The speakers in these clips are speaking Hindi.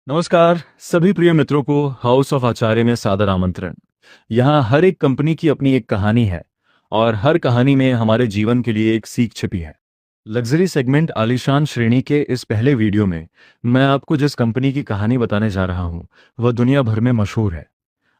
नमस्कार सभी प्रिय मित्रों को हाउस ऑफ आचार्य में सादर आमंत्रण। यहाँ हर एक कंपनी की अपनी एक कहानी है और हर कहानी में हमारे जीवन के लिए एक सीख छिपी है। लग्जरी सेगमेंट आलीशान श्रेणी के इस पहले वीडियो में मैं आपको जिस कंपनी की कहानी बताने जा रहा हूँ वह दुनिया भर में मशहूर है।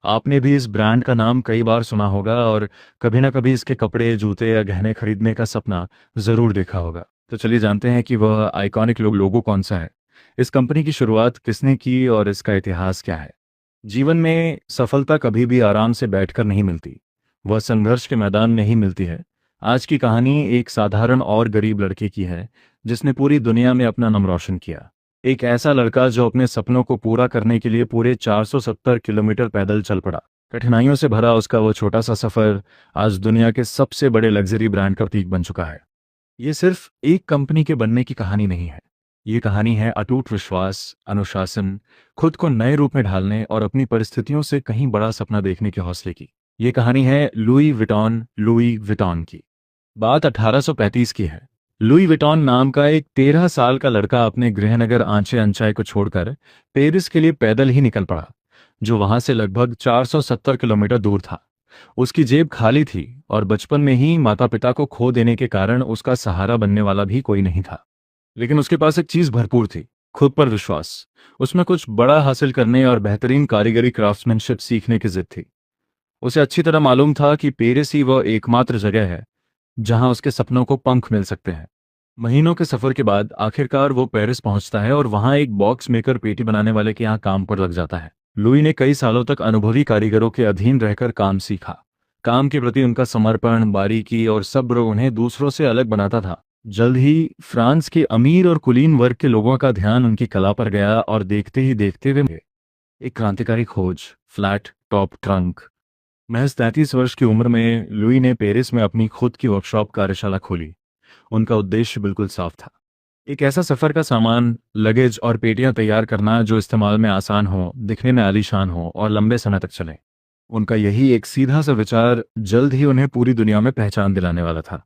आपने भी इस ब्रांड का नाम कई बार सुना होगा और कभी ना कभी इसके कपड़े, जूते या गहने खरीदने का सपना जरूर देखा होगा। तो चलिए जानते हैं कि वह आइकॉनिक लोगो कौन सा है, इस कंपनी की शुरुआत किसने की और इसका इतिहास क्या है। जीवन में सफलता कभी भी आराम से बैठकर नहीं मिलती, वह संघर्ष के मैदान में ही मिलती है। आज की कहानी एक साधारण और गरीब लड़के की है जिसने पूरी दुनिया में अपना नाम रोशन किया। एक ऐसा लड़का जो अपने सपनों को पूरा करने के लिए पूरे 470 किलोमीटर पैदल चल पड़ा। कठिनाइयों से भरा उसका वो छोटा सा सफर आज दुनिया के सबसे बड़े लग्जरी ब्रांड का प्रतीक बन चुका है। ये सिर्फ एक कंपनी के बनने की कहानी नहीं है, ये कहानी है अटूट विश्वास, अनुशासन, खुद को नए रूप में ढालने और अपनी परिस्थितियों से कहीं बड़ा सपना देखने के हौसले की। ये कहानी है लुई विटॉन की। बात 1835 की है। लुई विटॉन नाम का एक 13 साल का लड़का अपने गृहनगर आंचे अंचाई को छोड़कर पेरिस के लिए पैदल ही निकल पड़ा, जो वहां से लगभग 470 किलोमीटर दूर था। उसकी जेब खाली थी और बचपन में ही माता पिता को खो देने के कारण उसका सहारा बनने वाला भी कोई नहीं था। लेकिन उसके पास एक चीज भरपूर थी, खुद पर विश्वास। उसमें कुछ बड़ा हासिल करने और बेहतरीन कारीगरी क्राफ्ट्समैनशिप सीखने की जिद थी। उसे अच्छी तरह मालूम था कि पेरिस ही वह एकमात्र जगह है जहां उसके सपनों को पंख मिल सकते हैं। महीनों के सफर के बाद आखिरकार वो पेरिस पहुंचता है और वहां एक बॉक्स मेकर, पेटी बनाने वाले के यहाँ काम पर लग जाता है। लुई ने कई सालों तक अनुभवी कारीगरों के अधीन रहकर काम सीखा। काम के प्रति उनका समर्पण, बारीकी और सब्र उन्हें दूसरों से अलग बनाता था। जल्द ही फ्रांस के अमीर और कुलीन वर्ग के लोगों का ध्यान उनकी कला पर गया और देखते ही देखते वे एक क्रांतिकारी खोज, फ्लैट टॉप ट्रंक। महज 33 वर्ष की उम्र में लुई ने पेरिस में अपनी खुद की वर्कशॉप कार्यशाला खोली। उनका उद्देश्य बिल्कुल साफ था, एक ऐसा सफर का सामान, लगेज और पेटियां तैयार करना जो इस्तेमाल में आसान हो, दिखने में आलीशान हो और लंबे समय तक चले। उनका यही एक सीधा सा विचार जल्द ही उन्हें पूरी दुनिया में पहचान दिलाने वाला था।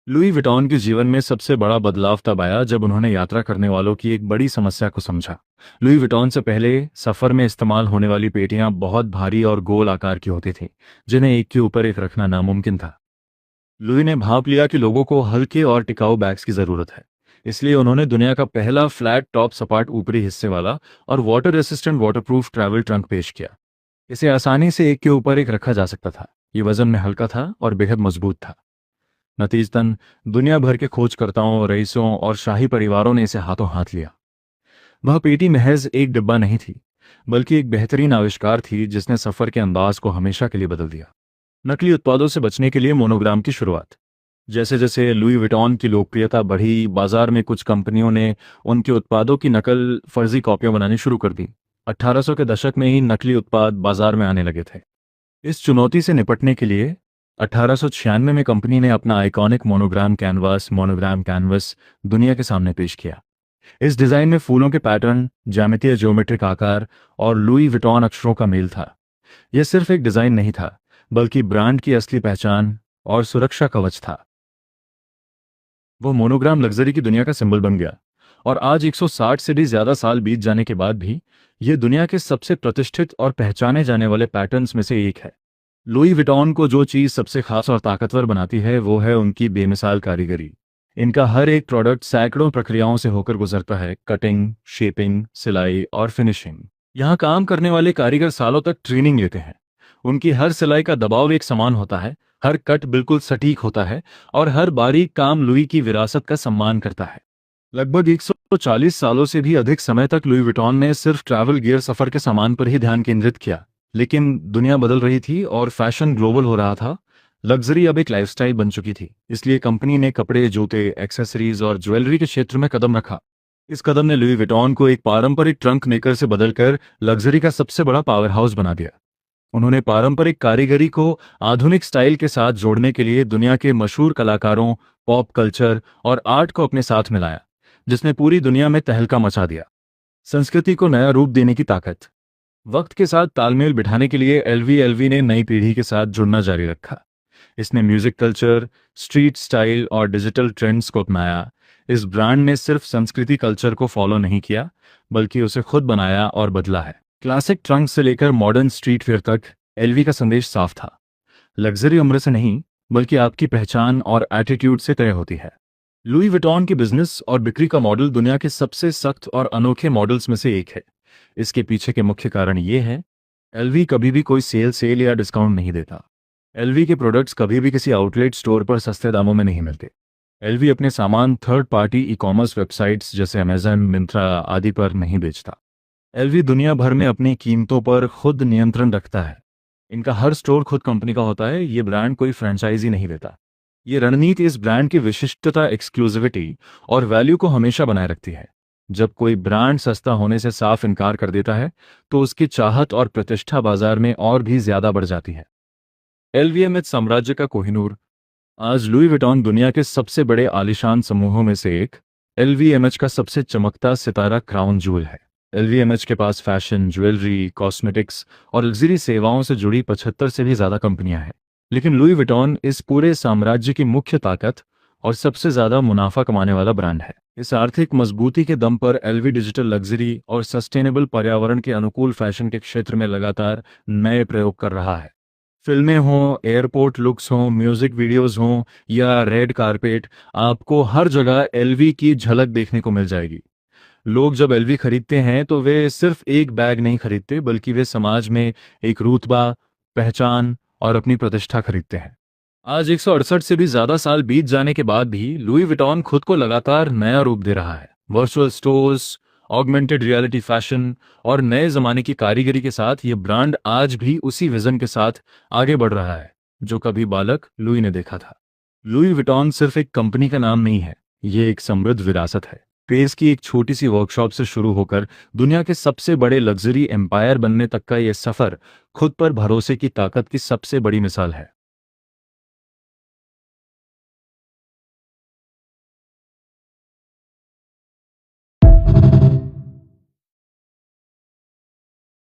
लुई विटॉन के जीवन में सबसे बड़ा बदलाव तब आया जब उन्होंने यात्रा करने वालों की एक बड़ी समस्या को समझा। लुई विटॉन से पहले सफर में इस्तेमाल होने वाली पेटियां बहुत भारी और गोल आकार की होती थी, जिन्हें एक के ऊपर एक रखना नामुमकिन था। लुई ने भांप लिया कि लोगों को हल्के और टिकाऊ बैग्स की जरूरत है, इसलिए उन्होंने दुनिया का पहला फ्लैट टॉप सपाट ऊपरी हिस्से वाला और water resistant waterproof travel trunk पेश किया। इसे आसानी से एक के ऊपर एक रखा जा सकता था। ये वजन में हल्का था और बेहद मजबूत था। नतीजतन दुनिया भर के खोजकर्ताओं, रईसों और शाही परिवारों ने इसे हाथों हाथ लिया। वह पेटी महज एक डिब्बा नहीं थी, बल्कि एक बेहतरीन आविष्कार थी जिसने सफर के अंदाज को हमेशा के लिए बदल दिया। नकली उत्पादों से बचने के लिए मोनोग्राम की शुरुआत। जैसे जैसे लुई विटॉन की लोकप्रियता बढ़ी, बाजार में कुछ कंपनियों ने उनके उत्पादों की नकल, फर्जी कॉपियां बनानी शुरू कर दी। 1800 के दशक में ही नकली उत्पाद बाजार में आने लगे थे। इस चुनौती से निपटने के लिए 1896 में कंपनी ने अपना आइकॉनिक मोनोग्राम कैनवस दुनिया के सामने पेश किया। इस डिजाइन में फूलों के पैटर्न, ज्यामितीय ज्योमेट्रिक आकार और लुई विटॉन अक्षरों का मेल था। यह सिर्फ एक डिजाइन नहीं था, बल्कि ब्रांड की असली पहचान और सुरक्षा कवच था। वो मोनोग्राम लग्जरी की दुनिया का सिंबल बन गया और आज 160 से भी ज्यादा साल बीत जाने के बाद भी यह दुनिया के सबसे प्रतिष्ठित और पहचाने जाने वाले पैटर्न्स में से एक है। लुई विटॉन को जो चीज सबसे खास और ताकतवर बनाती है वो है उनकी बेमिसाल कारीगरी। इनका हर एक प्रोडक्ट सैकड़ों प्रक्रियाओं से होकर गुजरता है, कटिंग, शेपिंग, सिलाई और फिनिशिंग। यहाँ काम करने वाले कारीगर सालों तक ट्रेनिंग लेते हैं। उनकी हर सिलाई का दबाव एक समान होता है, हर कट बिल्कुल सटीक होता है और हर बारीक काम लुई की विरासत का सम्मान करता है। लगभग 140 सालों से भी अधिक समय तक लुई विटॉन ने सिर्फ ट्रैवल गियर, सफर के सामान पर ही ध्यान केंद्रित किया। लेकिन दुनिया बदल रही थी और फैशन ग्लोबल हो रहा था। लग्जरी अब एक लाइफस्टाइल बन चुकी थी, इसलिए कंपनी ने कपड़े, जूते, एक्सेसरीज और ज्वेलरी के क्षेत्र में कदम रखा। इस कदम ने लुई विटॉन को एक पारंपरिक ट्रंक मेकर से बदलकर लग्जरी का सबसे बड़ा पावर हाउस बना दिया। उन्होंने पारंपरिक कारीगरी को आधुनिक स्टाइल के साथ जोड़ने के लिए दुनिया के मशहूर कलाकारों, पॉप कल्चर और आर्ट को अपने साथ मिलाया, जिसने पूरी दुनिया में तहलका मचा दिया। संस्कृति को नया रूप देने की ताकत। वक्त के साथ तालमेल बिठाने के लिए एलवी ने नई पीढ़ी के साथ जुड़ना जारी रखा। इसने म्यूजिक कल्चर, स्ट्रीट स्टाइल और डिजिटल ट्रेंड्स को अपनाया। इस ब्रांड ने सिर्फ संस्कृति कल्चर को फॉलो नहीं किया, बल्कि उसे खुद बनाया और बदला है। क्लासिक ट्रंक से लेकर मॉडर्न स्ट्रीट वेयर तक एलवी का संदेश साफ था। लग्जरी उम्र से नहीं, बल्कि आपकी पहचान और एटीट्यूड से तय होती है। लुई विटॉन की बिजनेस और बिक्री का मॉडल दुनिया के सबसे सख्त और अनोखे मॉडल्स में से एक है। इसके पीछे के मुख्य कारण ये है, एलवी कभी भी कोई सेल या डिस्काउंट नहीं देता। एलवी के प्रोडक्ट्स कभी भी किसी आउटलेट स्टोर पर सस्ते दामों में नहीं मिलते। एलवी अपने सामान third party e commerce websites जैसे अमेजन, मिंत्रा आदि पर नहीं बेचता। एलवी दुनिया भर में अपनी कीमतों पर खुद नियंत्रण रखता है। इनका हर स्टोर खुद कंपनी का होता है। ये ब्रांड कोई फ्रेंचाइजी नहीं देता। ये रणनीति इस ब्रांड की विशिष्टता, एक्सक्लूसिविटी और वैल्यू को हमेशा बनाए रखती है। जब कोई ब्रांड सस्ता होने से साफ इनकार कर देता है, तो उसकी चाहत और प्रतिष्ठा बाजार में और भी ज्यादा बढ़ जाती है। एलवीएमएच साम्राज्य का कोहिनूर। आज लुई विटॉन दुनिया के सबसे बड़े आलीशान समूहों में से एक। एलवीएमएच का सबसे चमकता सितारा क्राउन जूल है। एलवीएमएच के पास फैशन, ज्वेलरी, कॉस्मेटिक्स और लग्जरी सेवाओं से जुड़ी 75 से भी ज्यादा कंपनियां हैं। लेकिन लुई विटॉन इस पूरे साम्राज्य की मुख्य ताकत और सबसे ज्यादा मुनाफा कमाने वाला ब्रांड है। इस आर्थिक मजबूती के दम पर एलवी डिजिटल लग्जरी और सस्टेनेबल पर्यावरण के अनुकूल फैशन के क्षेत्र में लगातार नए प्रयोग कर रहा है। फिल्में हों, एयरपोर्ट लुक्स हों, म्यूजिक वीडियोस हों या रेड कारपेट, आपको हर जगह एलवी की झलक देखने को मिल जाएगी। लोग जब एलवी खरीदते हैं तो वे सिर्फ एक बैग नहीं खरीदते, बल्कि वे समाज में एक रुतबा, पहचान और अपनी प्रतिष्ठा खरीदते हैं। आज 168 से भी ज्यादा साल बीत जाने के बाद भी लुई विटॉन खुद को लगातार नया रूप दे रहा है। Virtual stores, augmented reality fashion और नए जमाने की कारीगरी के साथ ये ब्रांड आज भी उसी विजन के साथ आगे बढ़ रहा है जो कभी बालक लुई ने देखा था। लुई विटॉन सिर्फ एक कंपनी का नाम नहीं है, ये एक समृद्ध विरासत है। पेरिस की एक छोटी सी वर्कशॉप से शुरू होकर दुनिया के सबसे बड़े लग्जरी एम्पायर बनने तक का ये सफर खुद पर भरोसे की ताकत की सबसे बड़ी मिसाल है।